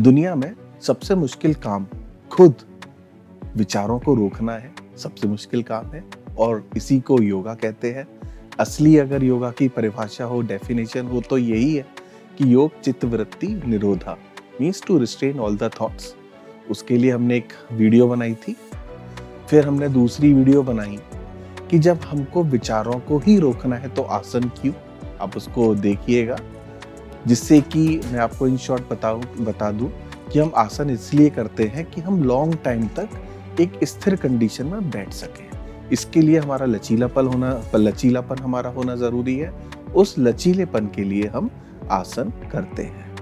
दुनिया में सबसे मुश्किल काम खुद विचारों को रोकना है, सबसे मुश्किल काम है और इसी को योगा कहते हैं। असली अगर योगा की परिभाषा हो, डेफिनेशन हो तो यही है कि योग चित्तवृत्ति निरोधा means to restrain all the thoughts. उसके लिए हमने एक वीडियो बनाई थी, फिर हमने दूसरी वीडियो बनाई कि जब हमको विचारों को ही रोकना है तो आसन क्यों। आप उसको देखिएगा, जिससे कि मैं आपको इन शॉर्ट बता दूं कि हम आसन इसलिए करते हैं कि हम लॉन्ग टाइम तक एक स्थिर कंडीशन में बैठ सकें। इसके लिए हमारा लचीलापन हमारा होना जरूरी है। उस लचीलेपन के लिए हम आसन करते हैं।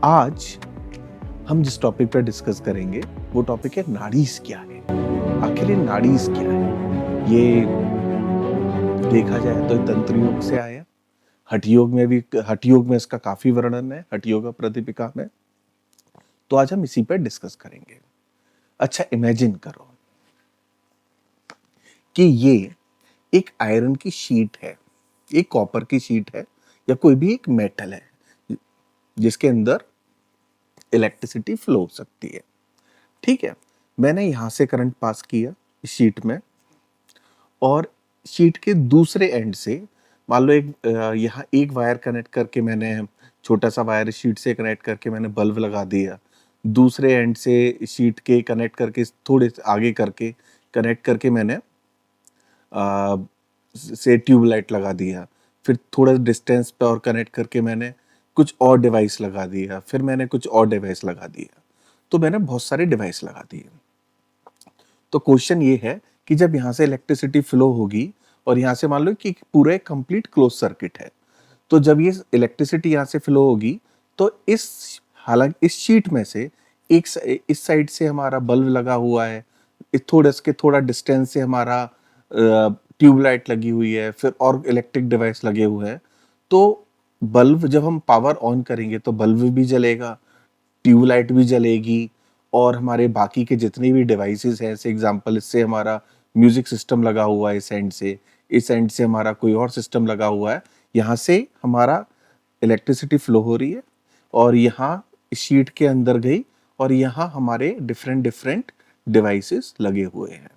आज हम जिस टॉपिक पर डिस्कस करेंगे वो टॉपिक है नाड़ीज क्या है। आखिर ये नाड़ीज क्या है? ये देखा जाए तो तंत्र योग से आया। हठ योग में इसका काफी वर्णन है, हठ योग प्रदीपिका में। तो आज हम इसी पर डिस्कस करेंगे। अच्छा, इमेजिन करो कि ये एक आयरन की शीट है, एक कॉपर की शीट है, या कोई भी एक मेटल है जिसके अंदर इलेक्ट्रिसिटी फ्लो हो सकती है। ठीक है, मैंने यहां से करंट पास किया इस शीट में, और शीट के दूसरे एंड से मान लो यहाँ एक वायर कनेक्ट करके, मैंने छोटा सा वायर शीट से कनेक्ट करके मैंने बल्ब लगा दिया। दूसरे एंड से शीट के कनेक्ट करके, थोड़े आगे करके कनेक्ट करके मैंने से ट्यूबलाइट लगा दिया। फिर थोड़ा डिस्टेंस पे और कनेक्ट करके मैंने कुछ और डिवाइस लगा दिया। फिर मैंने कुछ और डिवाइस लगा दिया। तो मैंने बहुत सारे डिवाइस लगा दिए। तो क्वेश्चन ये है कि जब यहाँ से इलेक्ट्रिसिटी फ्लो होगी और यहाँ से मान लो कि पूरा एक कंप्लीट क्लोज सर्किट है, तो जब ये इलेक्ट्रिसिटी यहाँ से फ्लो होगी तो हालांकि इस शीट में से इस साइड से हमारा बल्ब लगा हुआ है, थोड़ा डिस्टेंस से हमारा ट्यूबलाइट लगी हुई है, फिर और इलेक्ट्रिक डिवाइस लगे हुए हैं। तो बल्ब जब हम पावर ऑन करेंगे तो बल्ब भी जलेगा, ट्यूबलाइट भी जलेगी, और हमारे बाकी के जितने भी डिवाइसेस हैं, जैसे एग्जांपल इससे हमारा म्यूजिक सिस्टम लगा हुआ है, इस एंड से हमारा कोई और सिस्टम लगा हुआ है। यहाँ से हमारा इलेक्ट्रिसिटी फ्लो हो रही है और यहाँ शीट के अंदर गई, और यहाँ हमारे डिफरेंट डिफरेंट डिवाइसेस लगे हुए हैं।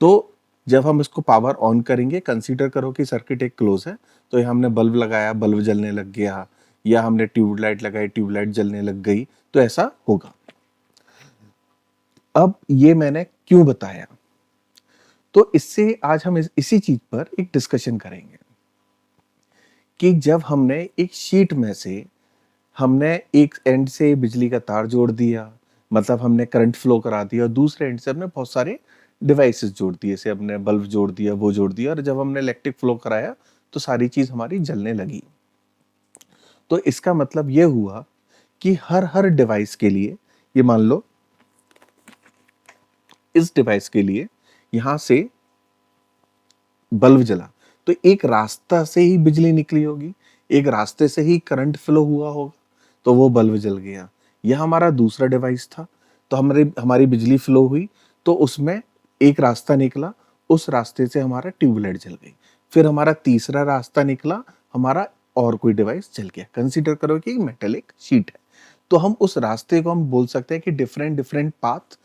तो जब हम इसको पावर ऑन करेंगे, कंसीडर करो कि सर्किट एक क्लोज है, तो यहाँ हमने बल्ब लगाया, बल्ब जलने लग गया, या हमने ट्यूबलाइट लगाई, ट्यूबलाइट जलने लग गई, तो ऐसा होगा। अब ये मैंने क्यों बताया? तो इससे आज हम इसी चीज पर एक डिस्कशन करेंगे कि जब हमने एक शीट में से हमने एक एंड से बिजली का तार जोड़ दिया, मतलब हमने करंट फ्लो करा दिया, और दूसरे एंड से हमने बहुत सारे डिवाइसेस जोड़ दिए, जैसे हमने बल्ब जोड़ दिया, वो जोड़ दिया, और जब हमने इलेक्ट्रिक फ्लो कराया तो सारी चीज हमारी जलने लगी। तो इसका मतलब ये हुआ कि हर हर डिवाइस के लिए, ये मान लो इस डिवाइस के लिए यहां से बल्ब जला तो एक रास्ता से ही बिजली निकली होगी, एक रास्ते से ही करंट फ्लो हुआ होगा, तो वो बल्ब जल गया। यह हमारा दूसरा डिवाइस था, तो हमारी बिजली फ्लो हुई, तो उसमें एक रास्ता निकला, उस रास्ते से हमारा ट्यूबलाइट जल गई। फिर हमारा तीसरा रास्ता निकला, हमारा और कोई डिवाइस जल गया। कंसीडर करो कि मेटेलिक शीट है, तो हम उस रास्ते को हम बोल सकते हैं कि डिफरेंट डिफरेंट पाथ।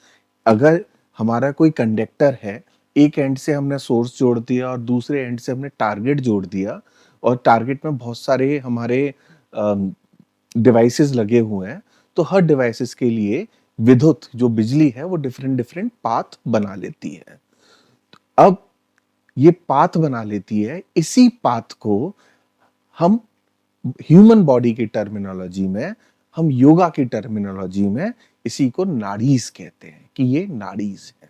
अगर हमारा कोई कंडक्टर है, एक एंड से हमने सोर्स जोड़ दिया और दूसरे एंड से हमने टारगेट जोड़ दिया, और टारगेट में बहुत सारे हमारे डिवाइसेस लगे हुए हैं, तो हर डिवाइसेस के लिए विद्युत जो बिजली है वो डिफरेंट डिफरेंट पाथ बना लेती है। अब ये पाथ बना लेती है, इसी पाथ को हम ह्यूमन बॉडी की टर्मिनोलॉजी में, हम योगा की टर्मिनोलॉजी में इसी को नाड़ीज कहते हैं कि ये नाड़ीज है।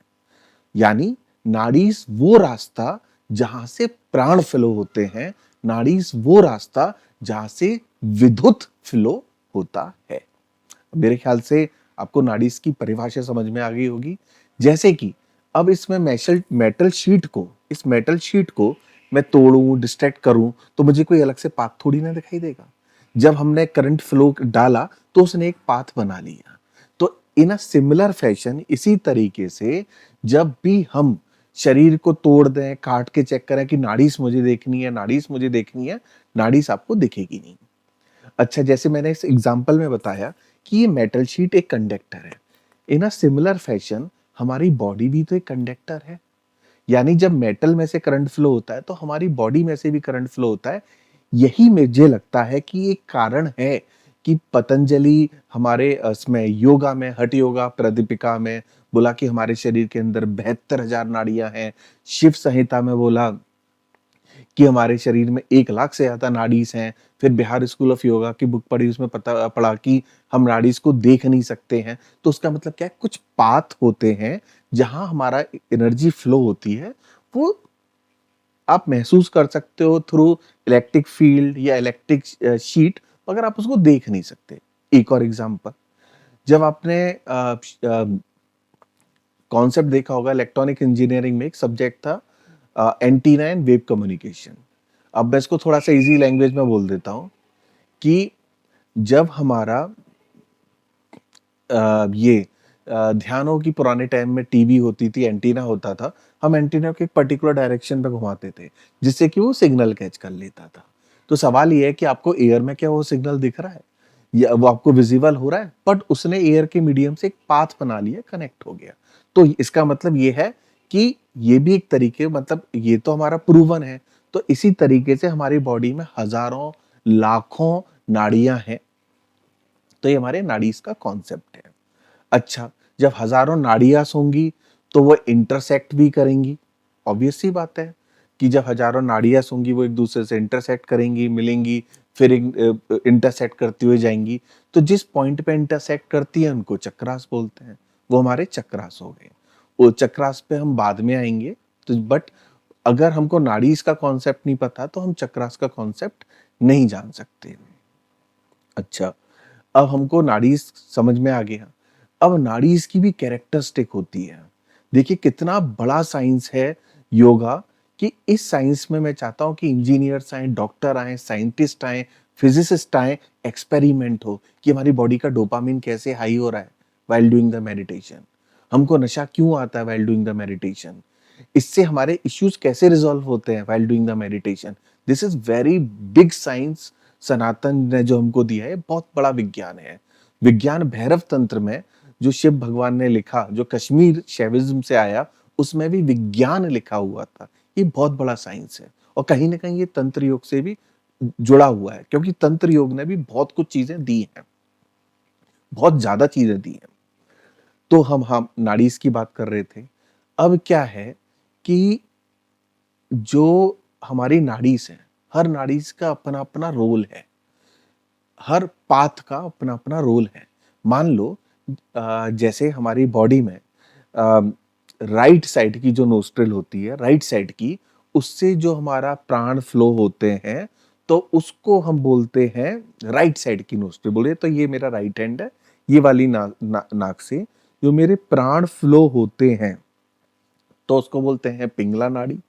यानी नाड़ीज वो रास्ता जहां से प्राण फ्लो होते हैं, नाड़ीज वो रास्ता जहां से विद्युत फ्लो होता है। मेरे ख्याल से आपको नाड़ीज की परिभाषा समझ में आ गई होगी। जैसे कि अब इसमें इस मेटल शीट को मैं तोड़ूं, डिस्ट्रैक्ट करूं, तो मुझे कोई अलग से पाथ थोड़ी ना दिखाई देगा। जब हमने करंट फ्लो डाला तो उसने एक पाथ बना लिया। तो इन अ सिमिलर फैशन, इसी तरीके से जब भी हम शरीर को तोड़ दें, काट के चेक करें कि नाड़ीज मुझे देखनी है, नाड़ीज मुझे देखनी है, नाड़ीज आपको दिखेगी नहीं। अच्छा, जैसे मैंने इस एग्जांपल में बताया कि ये मेटल शीट एक कंडक्टर है। इन अ सिमिलर फैशन हमारी बॉडी भी तो एक कंडक्टर है। यानी जब मेटल में से करंट फ्लो होता है तो हमारी बॉडी में से भी करंट फ्लो होता है। यही मुझे लगता है कि एक कारण है कि पतंजलि हमारे इसमें योगा में, हठ योगा प्रदीपिका में बोला कि हमारे शरीर के अंदर 72,000 नाड़ियां हैं। शिव संहिता में बोला कि हमारे शरीर में 1 लाख से ज्यादा नाड़ीज हैं। फिर बिहार स्कूल ऑफ योगा की बुक पढ़ी, उसमें पता पड़ा कि हम नाड़ीज को देख नहीं सकते हैं। तो उसका मतलब क्या है, कुछ पाथ होते हैं जहां हमारा एनर्जी फ्लो होती है, वो आप महसूस कर सकते हो थ्रू इलेक्ट्रिक फील्ड या इलेक्ट्रिक शीट, मगर आप उसको देख नहीं सकते। एक और एग्जांपल, जब आपने कॉन्सेप्ट देखा होगा, इलेक्ट्रॉनिक इंजीनियरिंग में एक सब्जेक्ट था एंटीना एंड वेव कम्युनिकेशन। अब मैं इसको थोड़ा सा इजी लैंग्वेज में बोल देता हूँ कि जब हमारा ये ध्यान हो कि पुराने टाइम में टीवी होती थी, एंटीना होता था, हम एंटीना को एक पर्टिकुलर डायरेक्शन पे घुमाते थे जिससे कि वो सिग्नल कैच कर लेता था। तो सवाल ये है कि आपको एयर में क्या वो सिग्नल दिख रहा है या वो आपको विजिबल हो रहा है, बट उसने एयर के मीडियम से एक पाथ बना लिया, कनेक्ट हो गया। तो इसका मतलब ये है कि ये भी एक तरीके, मतलब ये तो हमारा प्रूवन है। तो इसी तरीके से हमारी बॉडी में हजारों लाखों नाड़ियां हैं। तो ये हमारे नाड़ीज का कॉन्सेप्ट है। अच्छा, जब हजारों नाड़ियां होंगी तो वो इंटरसेक्ट भी करेंगी। ऑब्वियस सी बात है कि जब हजारों नाड़ियां होंगी वो एक दूसरे से इंटरसेक्ट करेंगी, मिलेंगी, फिर इंटरसेक्ट करती हुई जाएंगी। तो जिस पॉइंट पे इंटरसेक्ट करती है उनको चक्रास बोलते हैं। वो हमारे चक्रास हो गए। वो चक्रास पे हम बाद में आएंगे। तो बट अगर हमको नाड़ीज का कॉन्सेप्ट नहीं पता तो हम चक्रास का कॉन्सेप्ट नहीं जान सकते। अच्छा, अब हमको नाड़ीज समझ में आ गया। अब नाड़ीज की भी कैरेक्टरिस्टिक होती है। देखिए कितना बड़ा साइंस है योगा, कि इस साइंस में मैं चाहता हूं कि इंजीनियर्स आए, डॉक्टर आए, साइंटिस्ट आए, फिजिसिस्ट आए, एक्सपेरिमेंट हो कि हमारी बॉडी का डोपामिन कैसे हाई हो रहा है वाइल डूइंग द मेडिटेशन, हमको नशा क्यों आता है वाइल डूइंग द मेडिटेशन, इससे हमारे इश्यूज कैसे रिजॉल्व होते हैं while doing the meditation. This is very big science Sanatan ने जो हमको दिया है, बहुत बड़ा विज्ञान है। विज्ञान भैरव तंत्र में जो शिव भगवान ने लिखा, जो कश्मीर शैविज्म से आया, उसमें भी विज्ञान लिखा हुआ था। ये बहुत बड़ा साइंस है और कहीं ना कहीं ये तंत्र योग से भी जुड़ा हुआ है, क्योंकि तंत्र योग ने भी बहुत कुछ चीजें दी हैं, बहुत ज्यादा चीजें दी हैं। तो हम नाड़ीज की बात कर रहे थे। अब क्या है कि जो हमारी नाड़ीज है, हर नाड़ीज का अपना अपना रोल है, हर पाथ का अपना अपना रोल है। मान लो जैसे हमारी बॉडी में राइट साइड की जो नोस्ट्रिल होती है, राइट साइड की, उससे जो हमारा प्राण फ्लो होते हैं, तो उसको हम बोलते हैं राइट साइड की नोस्ट्रिल। बोले तो ये मेरा राइट हैंड है, ये वाली नाक से जो मेरे प्राण फ्लो होते हैं तो उसको बोलते हैं पिंगला नाड़ी।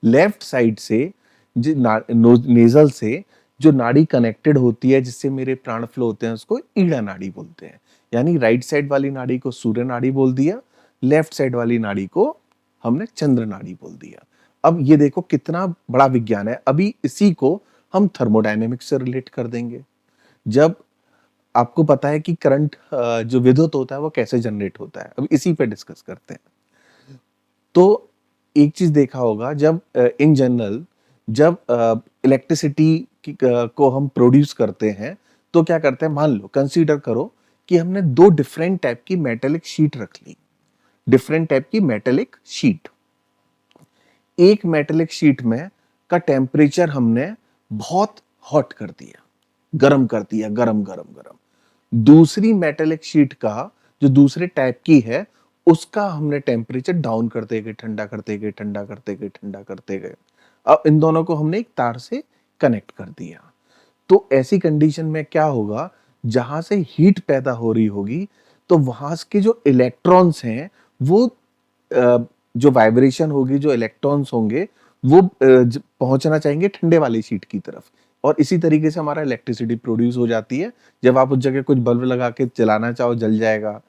लेफ्ट साइड से नेजल से जो नाड़ी कनेक्टेड होती है जिससे मेरे प्राण फ्लो होते हैं उसको ईड़ा नाड़ी बोलते हैं। यानी राइट साइड वाली नाड़ी को सूर्य नाड़ी बोल दिया, लेफ्ट साइड वाली नाड़ी को हमने चंद्र नाड़ी बोल दिया। अब ये देखो कितना बड़ा विज्ञान है। अभी इसी को हम थर्मोडायनेमिक्स से रिलेट कर देंगे। जब आपको पता है कि करंट, जो विद्युत होता है वो कैसे जनरेट होता है, अब इसी पे डिस्कस करते हैं। तो एक चीज देखा होगा, जब इन जनरल जब इलेक्ट्रिसिटी को हम प्रोड्यूस करते हैं तो क्या करते हैं, मान लो कंसीडर करो कि हमने दो डिफरेंट टाइप की मेटेलिक शीट रख ली। डिफरेंट टाइप की मेटेलिक शीट, एक मेटेलिक शीट में का टेम्परेचर हमने बहुत हॉट कर दिया, गरम कर दिया, गरम गरम गरम। दूसरी मेटेलिक शीट का जो दूसरे टाइप की है उसका हमने टेम्परेचर डाउन करते गए, ठंडा करते गए, ठंडा करते गए, ठंडा करते गए। अब इन दोनों को हमने एक तार से कनेक्ट कर दिया। तो ऐसी कंडीशन में क्या होगा, जहां से हीट पैदा हो रही होगी तो वहां के जो इलेक्ट्रॉन्स हैं वो जो वाइब्रेशन होगी, जो इलेक्ट्रॉन्स होंगे वो पहुंचना चाहेंगे ठंडे वाली शीट की तरफ। और इसी तरीके से हमारा इलेक्ट्रिसिटी प्रोड्यूस हो जाती है। जब आप उस जगह कुछ बल्ब लगा के जलाना चाहो जल जाएगा,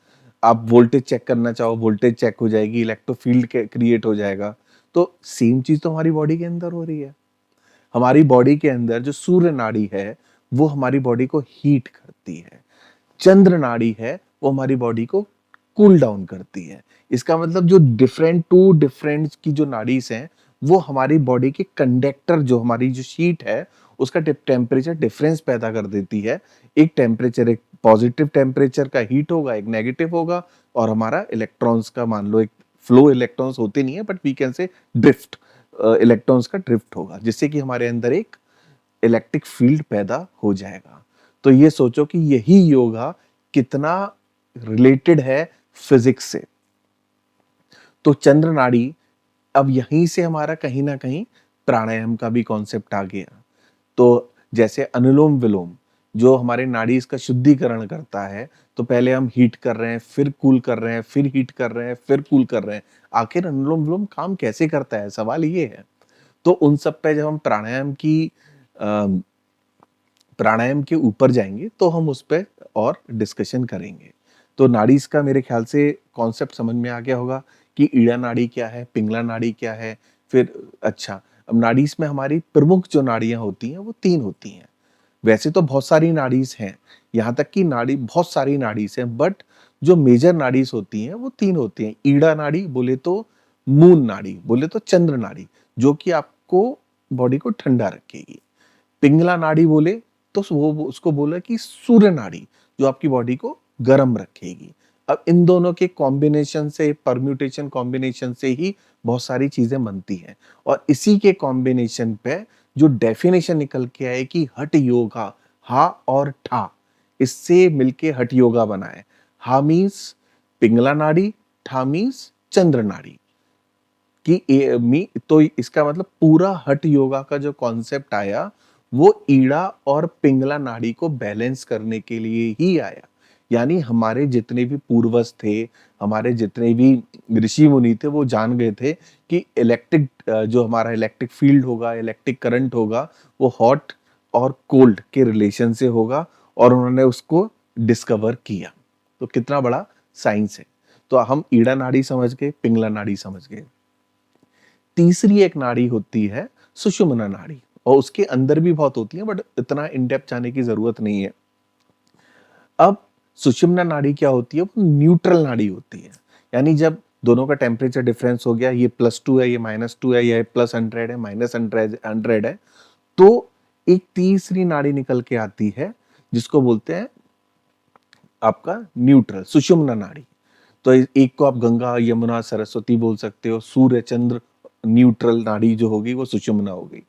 आप वोल्टेज चेक करना चाहो वोल्टेज चेक हो जाएगी, इलेक्ट्रोफील्ड क्रिएट हो जाएगा। तो सेम चीज तो हमारी बॉडी के अंदर हो रही है। हमारी बॉडी के अंदर जो सूर्य नाड़ी है वो हमारी बॉडी को हीट करती है। चंद्र नाड़ी है वो हमारी बॉडी को कूल डाउन करती है। इसका मतलब जो डिफरेंट की जो नाड़ीज हैं वो हमारी बॉडी के कंडक्टर, जो हमारी जो शीट है उसका टेम्परेचर डिफरेंस पैदा कर देती है। एक टेम्परेचर, एक पॉजिटिव टेम्परेचर का हीट होगा, एक नेगेटिव होगा, और हमारा इलेक्ट्रॉन्स का मान लो एक फ्लो, इलेक्ट्रॉन्स होते नहीं है but we can say drift, electrons का ड्रिफ्ट होगा, जिससे कि हमारे अंदर एक इलेक्ट्रिक फील्ड पैदा हो जाएगा। तो ये सोचो कि यही योगा कितना रिलेटेड है फिजिक्स से। तो चंद्र नाड़ी, अब यहीं से हमारा कहीं ना कहीं प्राणायाम का भी कॉन्सेप्ट आ गया। तो जैसे अनुलोम विलोम जो हमारे नाड़ी का शुद्धिकरण करता है, तो पहले हम हीट कर रहे हैं, फिर कूल कर रहे हैं, फिर हीट कर रहे हैं, फिर कूल कर रहे हैं, आखिर अनुलोम विलोम काम कैसे करता है, सवाल ये है। तो उन सब पे जब हम प्राणायाम के ऊपर जाएंगे तो हम उस पर और डिस्कशन करेंगे। तो नाड़ीज का मेरे ख्याल से कॉन्सेप्ट समझ में आ गया होगा कि ईड़ा नाड़ी क्या है, पिंगला नाड़ी क्या है। फिर अच्छा, अब नाड़ीज में हमारी प्रमुख जो नाड़ियां होती हैं वो 3 होती हैं। वैसे तो बहुत सारी नाड़ीज हैं, यहाँ तक कि नाड़ी बहुत सारी नाड़ीज हैं, बट जो मेजर नाड़ीज होती हैं वो 3 होती हैं। ईड़ा नाड़ी बोले तो मून नाड़ी, बोले तो चंद्र नाड़ी, जो कि आपको बॉडी को ठंडा रखेगी। पिंगला नाड़ी बोले तो वो उसको बोला कि सूर्य नाड़ी, जो आपकी बॉडी को गर्म रखेगी। अब इन दोनों के कॉम्बिनेशन से, परम्यूटेशन कॉम्बिनेशन से ही बहुत सारी चीजें बनती हैं, और इसी के कॉम्बिनेशन पे जो डेफिनेशन निकल के आए कि हठ योगा, हा और ठा, इससे मिलके हठ योगा बना है। हा मीन्स पिंगला नाड़ी, ठा मीन्स चंद्र नाड़ी तो इसका मतलब पूरा हठ योगा का जो कॉन्सेप्ट आया वो ईड़ा और पिंगला नाड़ी को बैलेंस करने के लिए ही आया। यानी हमारे जितने भी पूर्वज थे, हमारे जितने भी ऋषि मुनि थे, वो जान गए थे कि इलेक्ट्रिक जो हमारा इलेक्ट्रिक फील्ड होगा, इलेक्ट्रिक करंट होगा, वो हॉट और कोल्ड के रिलेशन से होगा, और उन्होंने उसको डिस्कवर किया। तो कितना बड़ा साइंस है। तो हम ईड़ा नाड़ी समझ गए, पिंगला नाड़ी समझ गए। तीसरी एक नाड़ी होती है सुषुम्ना नाड़ी, और उसके अंदर भी बहुत होती है बट इतना इन डेप्थ जाने की जरूरत नहीं है। अब सुषुम्ना नाड़ी क्या होती है, वो न्यूट्रल नाड़ी होती है। यानी जब दोनों का टेम्परेचर डिफरेंस हो गया, ये +2 है, ये -2 है, ये +100 है, -100 है, तो एक तीसरी नाड़ी निकल के आती है जिसको बोलते हैं आपका न्यूट्रल सुषुम्ना नाड़ी। तो एक को आप गंगा, यमुना, सरस्वती बोल सकते हो। सूर्य, चंद्र, न्यूट्रल नाड़ी जो होगी वो सुषुम्ना हो गई।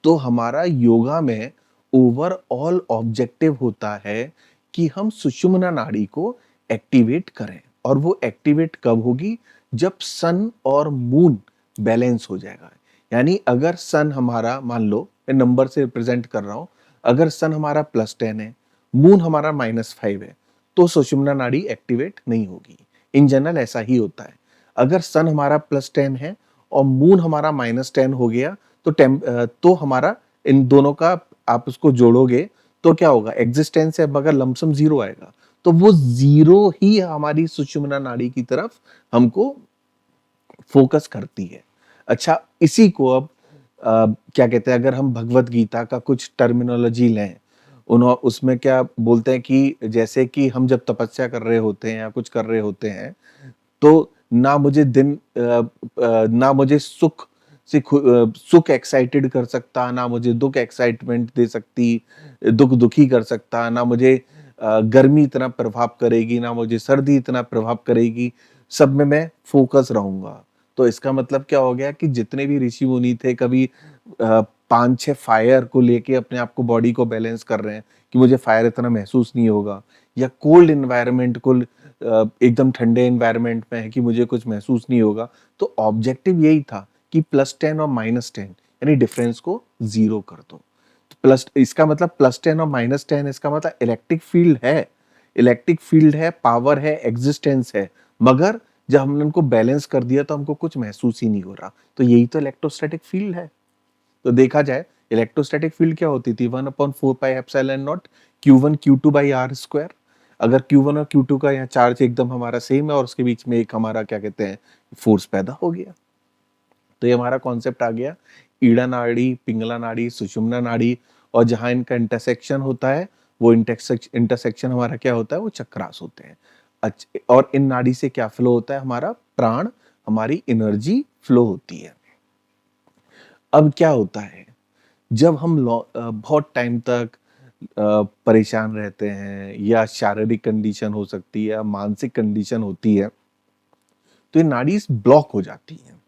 तो हमारा योगा में ओवरऑल ऑब्जेक्टिव होता है कि हम सुषुम्ना नाड़ी को एक्टिवेट करें, और वो एक्टिवेट कब होगी, जब सन और मून बैलेंस हो जाएगा। यानी अगर सन हमारा, मान लो मैं नंबर से रिप्रेजेंट कर रहा हूं, अगर सन हमारा +10 है, मून हमारा -5 है, तो सुषुम्ना नाड़ी एक्टिवेट नहीं होगी। इन जनरल ऐसा ही होता है। अगर सन हमारा +10 है और मून हमारा -10 हो गया, तो हमारा इन दोनों का आप उसको जोड़ोगे तो क्या होगा, एग्जिस्टेंस है मगर लमसम 0 आएगा। तो वो 0 ही हमारी सुषुम्ना नाड़ी की तरफ हमको फोकस करती है। अच्छा, इसी को अब क्या कहते हैं, अगर हम भगवत गीता का कुछ टर्मिनोलॉजी लें, उसमें क्या बोलते हैं कि जैसे कि हम जब तपस्या कर रहे होते हैं या कुछ कर रहे होते हैं, तो ना मुझे सुख एक्साइटेड कर सकता, ना मुझे दुख एक्साइटमेंट दे सकती, दुख दुखी कर सकता, ना मुझे गर्मी इतना प्रभाव करेगी, ना मुझे सर्दी इतना प्रभाव करेगी। सब में मैं फोकस रहूंगा। तो इसका मतलब क्या हो गया कि जितने भी ऋषि मुनि थे, कभी 5-6 फायर को लेके अपने आप को, बॉडी को बैलेंस कर रहे हैं कि मुझे फायर इतना महसूस नहीं होगा, या कोल्ड इन्वायरमेंट को एकदम ठंडे एनवायरनमेंट में है कि मुझे कुछ महसूस नहीं होगा। तो ऑब्जेक्टिव यही था कि +10 और -10 यानी डिफरेंस को 0 कर दो। प्लस, इसका मतलब +10 और -10, इसका मतलब इलेक्ट्रिक फील्ड है, इलेक्ट्रिक फील्ड है, पावर है, एग्जिस्टेंस है, मगर जब हमने उनको बैलेंस कर दिया तो हमको कुछ महसूस ही नहीं हो रहा। तो यही तो इलेक्ट्रोस्टैटिक फील्ड है। तो देखा जाए, इलेक्ट्रोस्टैटिक फील्ड क्या होती थी, 1/4πε0 Q1 Q2/r²। अगर Q1 और Q2 का यहाँ चार्ज एकदम हमारा सेम है और उसके बीच में एक हमारा क्या कहते हैं, फोर्स पैदा हो गया। तो ये हमारा कॉन्सेप्ट आ गया, ईड़ा नाड़ी, पिंगला नाड़ी, सुषुम्ना नाड़ी, और जहां इनका इंटरसेक्शन होता है वो इंटरसेक्शन हमारा क्या होता है, वो चक्रास होते हैं। और इन नाड़ी से क्या फ्लो होता है, हमारा प्राण, हमारी एनर्जी फ्लो होती है। अब क्या होता है, जब हम बहुत टाइम तक परेशान रहते हैं, या शारीरिक कंडीशन हो सकती है या मानसिक कंडीशन होती है, तो ये नाड़ी ब्लॉक हो जाती है।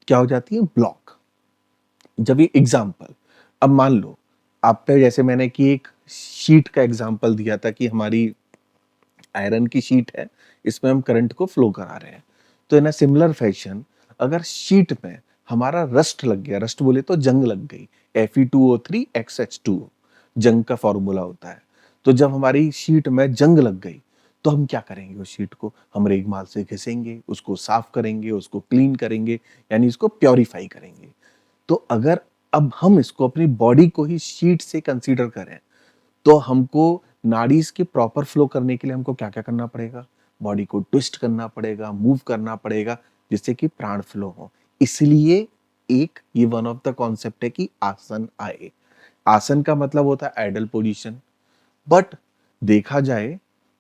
क्या हो जाती है, ब्लॉक। जब ये एग्जाम्पल, अब मान लो आप पे, जैसे मैंने कि एक शीट का एग्जाम्पल दिया था कि हमारी आयरन की शीट है, इसमें हम करंट को फ्लो करा रहे हैं। तो इन अ सिमिलर फैशन, अगर शीट में हमारा रस्ट लग गया, रस्ट बोले तो जंग लग गई, Fe2O3XH2 जंग का फॉर्मूला होता है। तो जब हमारी शीट में जंग लग गई, तो हम क्या करेंगे, उस शीट को हम रेगमाल से घिसेंगे, उसको साफ करेंगे, उसको क्लीन करेंगे, यानी इसको प्योरीफाई करेंगे। तो अगर अब हम इसको अपनी बॉडी को ही शीट से कंसीडर करें, तो हमको नाड़ीज के प्रॉपर फ्लो करने के लिए हमको क्या क्या करना पड़ेगा, बॉडी को ट्विस्ट करना पड़ेगा, मूव करना पड़ेगा, जिससे कि प्राण फ्लो हो। इसलिए एक ये वन ऑफ द कॉन्सेप्ट है कि आसन आए। आसन का मतलब होता है आइडल पोजीशन, बट देखा जाए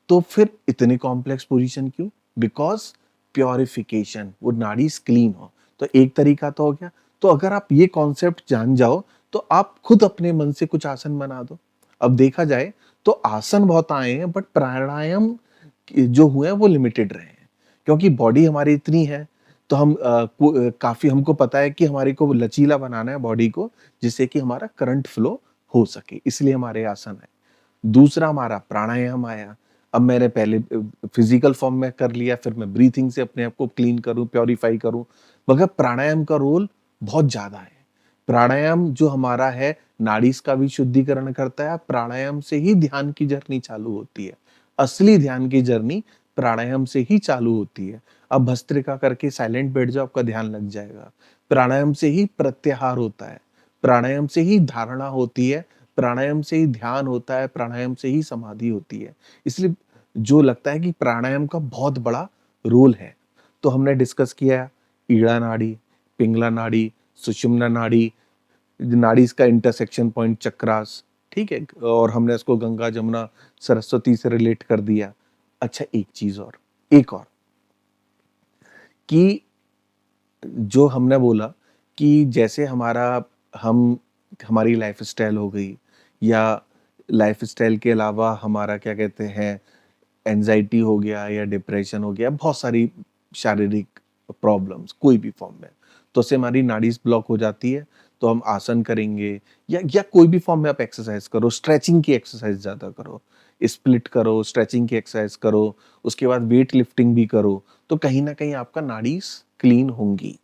तो फिर इतने कॉम्प्लेक्स पोजीशन क्यों, बिकॉज प्योरिफिकेशन, वो नाड़ी क्लीन हो। तो एक तरीका तो हो गया। तो अगर आप ये कॉन्सेप्ट जान जाओ, तो आप खुद अपने मन से कुछ आसन बना दो। अब देखा जाए तो आसन बहुत आए हैं, बट प्राणायाम जो हुए हैं वो लिमिटेड रहे हैं, क्योंकि बॉडी हमारी इतनी है। तो हम काफी हमको पता है कि हमारी को लचीला बनाना है बॉडी को, जिससे कि हमारा करंट फ्लो हो सके, इसलिए हमारे आसन है। दूसरा हमारा प्राणायाम आया। अब मैंने पहले फिजिकल फॉर्म में कर लिया, फिर मैं ब्रीथिंग से अपने आप को क्लीन करूं, प्योरीफाई करूं। मगर प्राणायाम का रोल बहुत ज्यादा है। प्राणायाम जो हमारा है, नाड़ीज का भी शुद्धिकरण करता है। प्राणायाम से ही ध्यान की जर्नी चालू होती है। असली ध्यान की जर्नी प्राणायाम से ही चालू होती है। अब भस्त्रिका करके साइलेंट बैठ जाओ, आपका ध्यान लग जाएगा। प्राणायाम से ही प्रत्याहार होता है, प्राणायाम से ही धारणा होती है, प्राणायाम से ही ध्यान होता है, प्राणायाम से ही समाधि होती है। इसलिए जो लगता है कि प्राणायाम का बहुत बड़ा रोल है, तो हमने डिस्कस किया ईड़ा नाड़ी, पिंगला नाड़ी, सुषुम्ना नाड़ी, नाड़ी का इंटरसेक्शन पॉइंट चक्रास, ठीक है, और हमने इसको गंगा जमुना सरस्वती से रिलेट कर दिया। अच्छा, एक चीज और, एक और, कि जो हमने बोला कि जैसे हम हमारी लाइफस्टाइल हो गई, या लाइफस्टाइल के अलावा हमारा क्या कहते हैं, एंजाइटी हो गया या डिप्रेशन हो गया, बहुत सारी शारीरिक प्रॉब्लम्स कोई भी फॉर्म में, तो उससे हमारी नाड़ीज ब्लॉक हो जाती है। तो हम आसन करेंगे, या कोई भी फॉर्म में आप एक्सरसाइज करो, स्ट्रेचिंग की एक्सरसाइज ज्यादा करो, स्प्लिट करो, स्ट्रेचिंग की एक्सरसाइज करो, उसके बाद वेट लिफ्टिंग भी करो, तो कहीं ना कहीं आपका नाड़ीज क्लीन होंगी।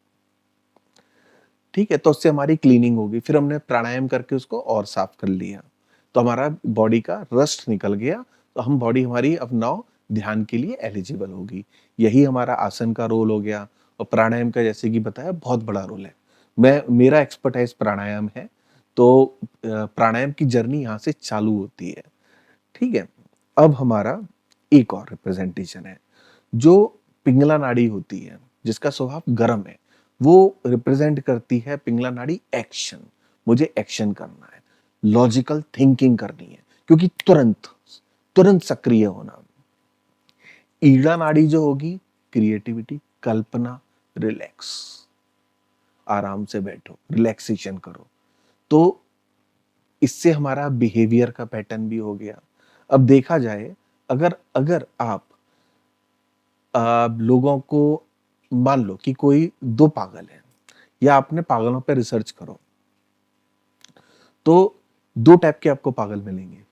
ठीक है, तो उससे हमारी क्लीनिंग होगी। फिर हमने प्राणायाम करके उसको और साफ कर लिया, तो हमारा बॉडी का रस्ट निकल गया। तो हम बॉडी हमारी अब नाउ ध्यान के लिए एलिजिबल होगी। यही हमारा आसन का रोल हो गया। और प्राणायाम का जैसे कि बताया बहुत बड़ा रोल है। मेरा एक्सपर्टाइज प्राणायाम है। तो प्राणायाम की जर्नी यहाँ से चालू होती है। ठीक है, अब हमारा एक और रिप्रेजेंटेशन है, जो पिंगला नाड़ी होती है, जिसका स्वभाव गर्म है। वो रिप्रेजेंट करती है पिंगला नाड़ी एक्शन। मुझे एक्शन करना है, लॉजिकल थिंकिंग करनी है, क्योंकि तुरंत तुरंत सक्रिय होना। ईड़ा नाड़ी जो होगी, क्रिएटिविटी, कल्पना, रिलैक्स, आराम से बैठो, रिलैक्सेशन करो। तो इससे हमारा बिहेवियर का पैटर्न भी हो गया। अब देखा जाए, अगर अगर आप लोगों को, मान लो कि कोई दो पागल है, या आपने पागलों पे रिसर्च करो, तो दो टाइप के आपको पागल मिलेंगे।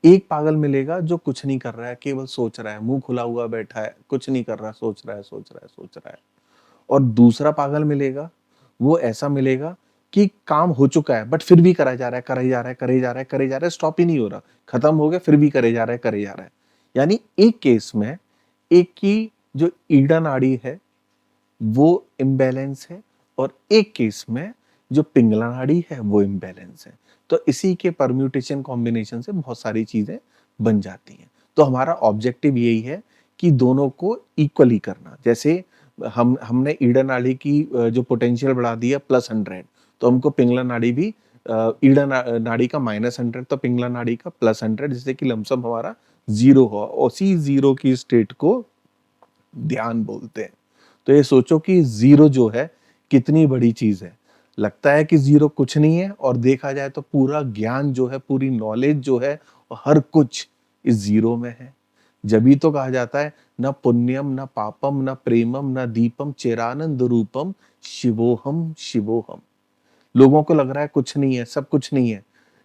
एक पागल मिलेगा जो कुछ नहीं कर रहा है, केवल सोच रहा है, मुंह खुला हुआ बैठा है, कुछ नहीं कर रहा, सोच रहा है, सोच रहा है, सोच रहा है। और दूसरा पागल मिलेगा, वो ऐसा मिलेगा कि काम हो चुका है, बट फिर भी करा जा रहा है, करे जा रहा है, करे जा रहा है, करे जा रहा है, स्टॉप ही नहीं हो रहा, खत्म हो गया फिर भी करे जा रहा है, करे जा रहा है। यानी एक केस में एक की जो ईड़ा नाड़ी है वो इम्बैलेंस है, और एक केस में जो पिंगला नाड़ी है वो इम्बैलेंस है। तो इसी के परम्यूटेशन कॉम्बिनेशन से बहुत सारी चीजें बन जाती हैं। तो हमारा ऑब्जेक्टिव यही है कि दोनों को इक्वली करना। जैसे हमने ईड़ा नाड़ी की जो पोटेंशियल बढ़ा दी है +100, तो हमको पिंगला नाड़ी भी नाड़ी का -100 तो पिंगला नाड़ी का +100, जिससे कि लमसम हमारा 0 हो। उसी 0 की स्टेट को ध्यान बोलते हैं। तो ये सोचो कि 0 जो है कितनी बड़ी चीज़ है। लगता है कि 0 कुछ नहीं है, और देखा जाए तो पूरा ज्ञान जो है, पूरी नॉलेज जो है, हर कुछ इस 0 में है। जभी तो कहा जाता है, न पुण्यम न पापम न प्रेमम न दीपम चिरानंद रूपम शिवोहम शिवोहम। लोगों को लग रहा है कुछ नहीं है, सब कुछ नहीं है।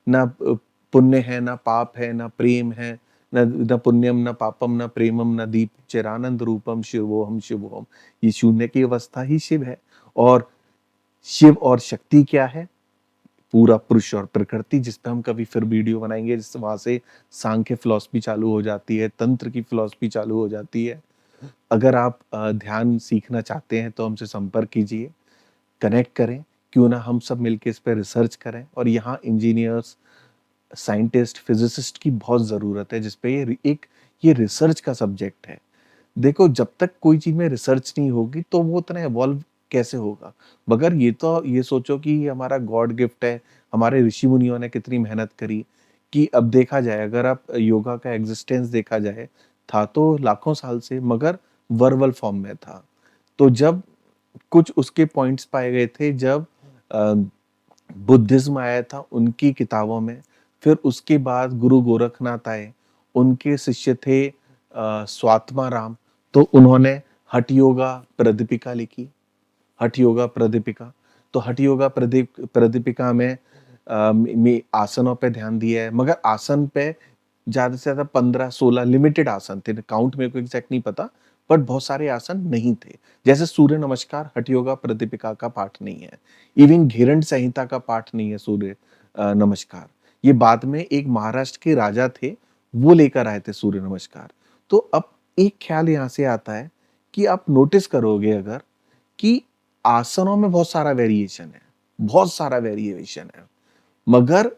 ना पुण्य है, ना पाप है, ना प्रेम है, न न पुण्यम न पापम न प्रेमम न दीप चिरानंद रूपम शिवोहम शिवोहम। ये शून्य की अवस्था ही शिव है। और शिव और शक्ति क्या है? पूरा पुरुष और प्रकृति, जिस पे हम कभी फिर वीडियो बनाएंगे, जिस वहां से सांख्य फिलॉसफी चालू हो जाती है, तंत्र की फिलॉसफी चालू हो जाती है। अगर आप ध्यान सीखना चाहते हैं तो हमसे संपर्क कीजिए, कनेक्ट करें। क्यों ना हम सब मिलके इस पे रिसर्च करें। और यहाँ इंजीनियर्स, साइंटिस्ट, फिजिसिस्ट की बहुत ज़रूरत है, जिस पे ये रिसर्च का सब्जेक्ट है। देखो, जब तक कोई चीज़ में रिसर्च नहीं होगी तो वो उतना इवॉल्व कैसे होगा? मगर ये सोचो कि ये हमारा गॉड गिफ्ट है, हमारे ऋषि मुनियों ने कितनी मेहनत करी। कि अब देखा जाए, अगर आप योगा का एग्जिस्टेंस देखा जाए, था तो लाखों साल से, मगर वर्बल फॉर्म में था। तो जब कुछ उसके पॉइंट्स पाए गए थे, जब अ, बुद्धिज्म आया था उनकी किताबों में, फिर उसके बाद गुरु गोरखनाथ आए, उनके शिष्य थे स्वात्मा राम, तो उन्होंने हठ योगा प्रदीपिका लिखी। हठ योगा प्रदीपिका। तो हठ योगा प्रदीपिका में में आसनों पे ध्यान दिया है, मगर आसन पे ज्यादा से ज्यादा 15-16 लिमिटेड आसन थे। काउंट मेरे को एग्जैक्ट नहीं पता, बट बहुत सारे आसन नहीं थे। जैसे सूर्य नमस्कार हठ योगा प्रदीपिका का पाठ नहीं है। इवन घेरंड संहिता का पाठ नहीं है सूर्य नमस्कार। ये बाद में एक महाराष्ट्र के राजा थे, वो लेकर आए थे सूर्य नमस्कार। तो अब एक ख्याल यहाँ से आता है कि आप नोटिस करोगे अगर, कि आसनों में बहुत सारा वेरिएशन है, बहुत सारा वेरिएशन है। मगर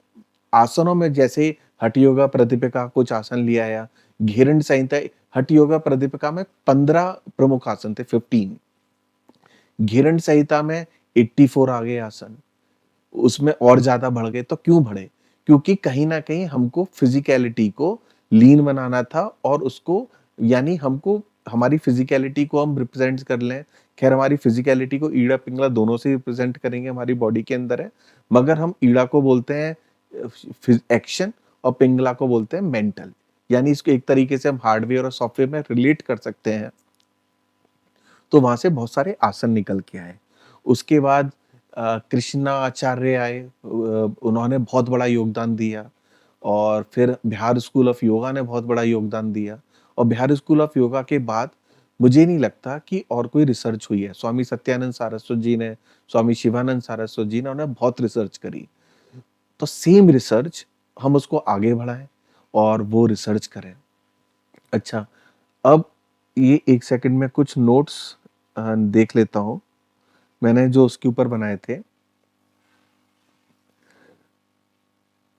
आसनों में जैसे हठ योगा प्रदीपिका कुछ आसन लिया आया, घेरंड संहिता, हठ योगा प्रदीपिका में 15 प्रमुख आसन थे, 15। घेरंड संहिता में 84 आ गए आसन, उसमें और ज्यादा बढ़ गए। तो क्यों बढ़े? क्योंकि कहीं ना कहीं हमको फिजिकलिटी को लीन बनाना था, और उसको, यानी हमको हमारी फिजिकलिटी को हम रिप्रेजेंट कर लें। खैर, हमारी फिजिकलिटी को ईड़ा पिंगला दोनों से रिप्रेजेंट करेंगे, हमारी बॉडी के अंदर है। मगर हम ईड़ा को बोलते हैं एक्शन, और पिंगला को बोलते हैं मेंटल। यानी इसको एक तरीके से हम हार्डवेयर और सॉफ्टवेयर में रिलेट कर सकते हैं। तो वहां से बहुत सारे आसन निकल के आए। उसके बाद कृष्णा आचार्य आए, उन्होंने बहुत बड़ा योगदान दिया। और फिर बिहार स्कूल ऑफ योगा ने बहुत बड़ा योगदान दिया। और बिहार स्कूल ऑफ योगा के बाद मुझे नहीं लगता कि और कोई रिसर्च हुई है। स्वामी सत्यानंद सारस्वत जी ने, स्वामी शिवानंद सारस्वत जी ने, उन्होंने बहुत रिसर्च करी। तो सेम रिसर्च हम उसको आगे बढ़ाएं और वो रिसर्च करें। अच्छा, अब ये एक सेकंड में कुछ नोट्स देख लेता हूँ, मैंने जो उसके ऊपर बनाए थे।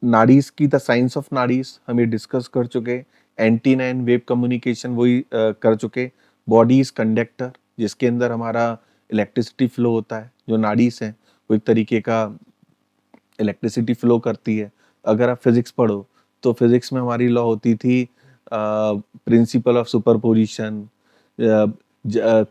नाड़ीज की, द साइंस ऑफ नाड़ीज हम ये डिस्कस कर चुके। एंटीना एंड वेव कम्युनिकेशन वही कर चुके। बॉडी इज कंडक्टर, जिसके अंदर हमारा इलेक्ट्रिसिटी फ्लो होता है। जो नाड़ीज है वो एक तरीके का इलेक्ट्रिसिटी फ्लो करती है। अगर आप फिजिक्स पढ़ो तो फिजिक्स में हमारी लॉ होती थी प्रिंसिपल ऑफ सुपरपोजिशन।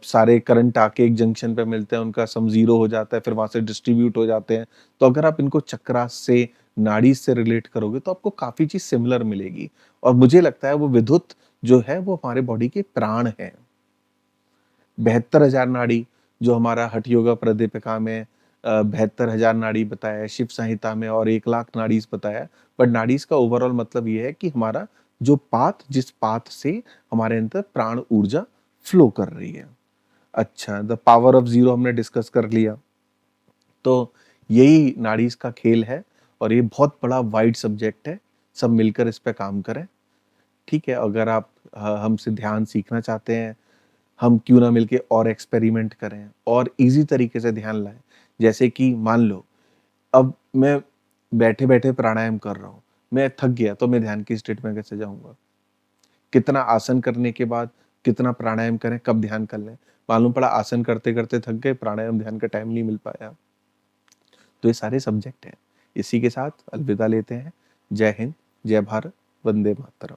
सारे करंट आके एक जंक्शन पे मिलते हैं, उनका सम जीरो हो जाता है, फिर वहां से डिस्ट्रीब्यूट हो जाते हैं। तो अगर आप इनको चक्रास से, नाड़ी से रिलेट करोगे तो आपको काफी चीज सिमिलर मिलेगी। और मुझे लगता है वो विद्युत जो है वो हमारे बॉडी के प्राण है। 72,000 नाड़ी जो हमारा हठ योगा प्रदीपिका में 72,000 नाड़ी बताया है, शिव संहिता में और 1,00,000 नाड़ीज बताया। बट नाड़ीज का ओवरऑल मतलब ये है कि हमारा जो पाथ, जिस पाथ से हमारे अंदर प्राण ऊर्जा फ्लो कर रही है। अच्छा, द पावर ऑफ जीरो हमने डिस्कस कर लिया। तो यही नाड़ीज का खेल है, और ये बहुत बड़ा वाइड सब्जेक्ट है। सब मिलकर इस पे काम करें। ठीक है, अगर आप हमसे ध्यान सीखना चाहते हैं, हम क्यों ना मिलके और एक्सपेरिमेंट करें और इजी तरीके से ध्यान लाएं। जैसे कि मान लो, अब मैं बैठे बैठे प्राणायाम कर रहा हूँ, मैं थक गया, तो मैं ध्यान की स्टेट में कैसे जाऊंगा? कितना आसन करने के बाद कितना प्राणायाम करें, कब ध्यान कर लें? मालूम पड़ा आसन करते करते थक गए, प्राणायाम ध्यान का टाइम नहीं मिल पाया। तो ये सारे सब्जेक्ट हैं, इसी के साथ अलविदा लेते हैं। जय हिंद, जय भारत, वंदे मातरम।